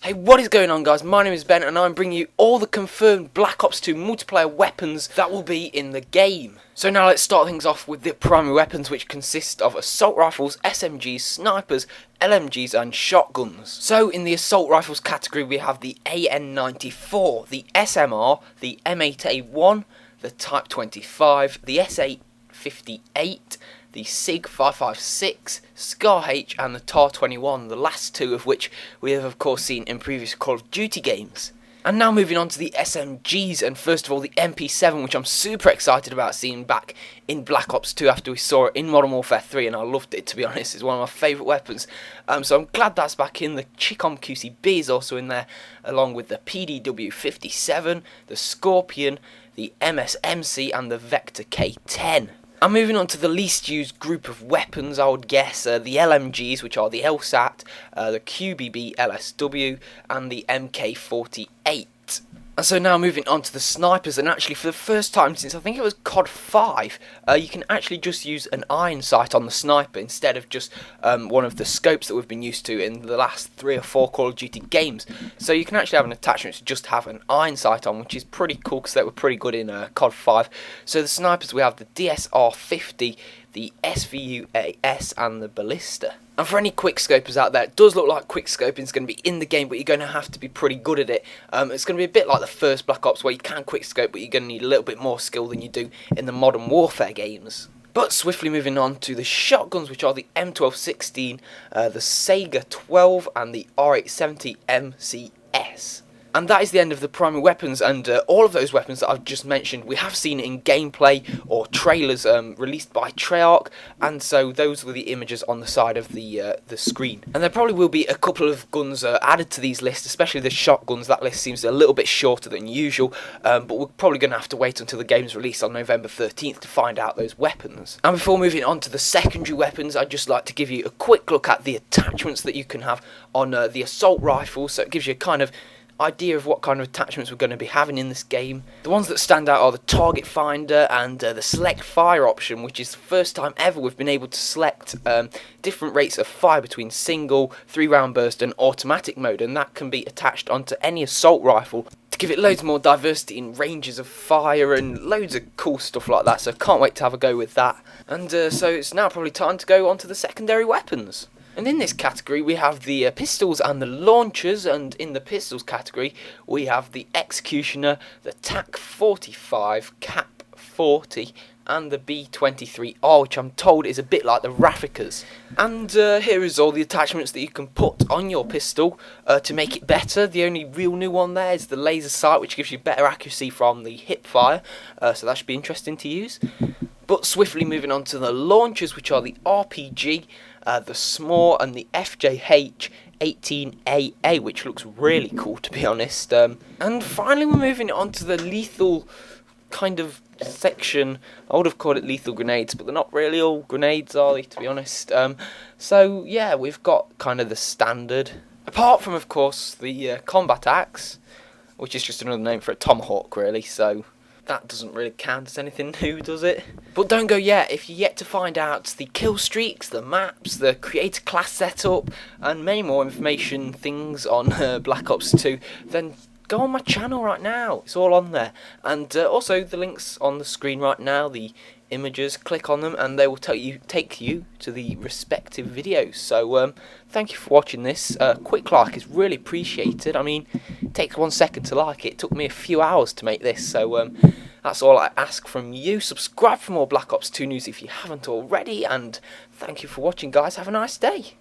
Hey, what is going on, guys? My name is Ben and I'm bringing you all the confirmed Black Ops 2 multiplayer weapons that will be in the game. So now let's start things off with the primary weapons, which consist of assault rifles, SMGs, snipers, LMGs and shotguns. So in the assault rifles category we have the AN-94, the SMR, the M8A1, the Type 25, the S858, the SIG 556, Scar H and the TAR 21, the last two of which we have of course seen in previous Call of Duty games. And now moving on to the SMGs, and first of all the MP7, which I'm super excited about seeing back in Black Ops 2 after we saw it in Modern Warfare 3, and I loved it, to be honest. It's one of my favourite weapons, so I'm glad that's back in. The Chicom QCB is also in there, along with the PDW57, the Scorpion, the MSMC and the Vector K10. And moving on to the least used group of weapons, I would guess the LMGs, which are the LSAT, the QBB LSW, and the MK48. And so now moving on to the snipers, and actually for the first time since I think it was COD 5, you can actually just use an iron sight on the sniper instead of just one of the scopes that we've been used to in the last 3 or 4 Call of Duty games. So you can actually have an attachment to just have an iron sight on, which is pretty cool because they were pretty good in COD 5. So the snipers, we have the DSR-50, the SVU-AS and the Ballista. And for any quickscopers out there, it does look like quickscoping is going to be in the game, but you're going to have to be pretty good at it. It's going to be a bit like the first Black Ops, where you can quickscope, but you're going to need a little bit more skill than you do in the Modern Warfare games. But swiftly moving on to the shotguns, which are the M1216, the Saiga 12 and the R870 MCS. And that is the end of the primary weapons, and all of those weapons that I've just mentioned we have seen in gameplay or trailers released by Treyarch, and so those were the images on the side of the screen. And there probably will be a couple of guns added to these lists, especially the shotguns. That list seems a little bit shorter than usual, but we're probably going to have to wait until the game's released on November 13th to find out those weapons. And before moving on to the secondary weapons, I'd just like to give you a quick look at the attachments that you can have on the assault rifle, so it gives you a kind of idea of what kind of attachments we're going to be having in this game. The ones that stand out are the target finder and the select fire option, which is the first time ever we've been able to select different rates of fire between single, 3-round burst and automatic mode, and that can be attached onto any assault rifle to give it loads more diversity in ranges of fire and loads of cool stuff like that, so can't wait to have a go with that. And so it's now probably time to go on to the secondary weapons. And in this category we have the pistols and the launchers, and in the pistols category we have the Executioner, the TAC-45, CAP-40 and the B-23R, which I'm told is a bit like the Rafficas. And here is all the attachments that you can put on your pistol to make it better. The only real new one there is the laser sight, which gives you better accuracy from the hip fire, so that should be interesting to use. But swiftly moving on to the launchers, which are the RPG, the SMOR and the FJH-18AA, which looks really cool, to be honest. And finally we're moving on to the lethal kind of section. I would have called it lethal grenades, but they're not really all grenades, are they, to be honest. So yeah, we've got kind of the standard, apart from of course the combat axe, which is just another name for a tomahawk really, so that doesn't really count as anything new, does it? But don't go yet. If you're yet to find out the kill streaks, the maps, the creator class setup, and many more information things on Black Ops 2, then go on my channel right now. It's all on there. And also the links on the screen right now, the images, click on them and they will take you to the respective videos. So thank you for watching this. Quick like is really appreciated. I mean, it takes 1 second to like it. It took me a few hours to make this, so that's all I ask from you. Subscribe for more Black Ops 2 news if you haven't already, and thank you for watching, guys. Have a nice day.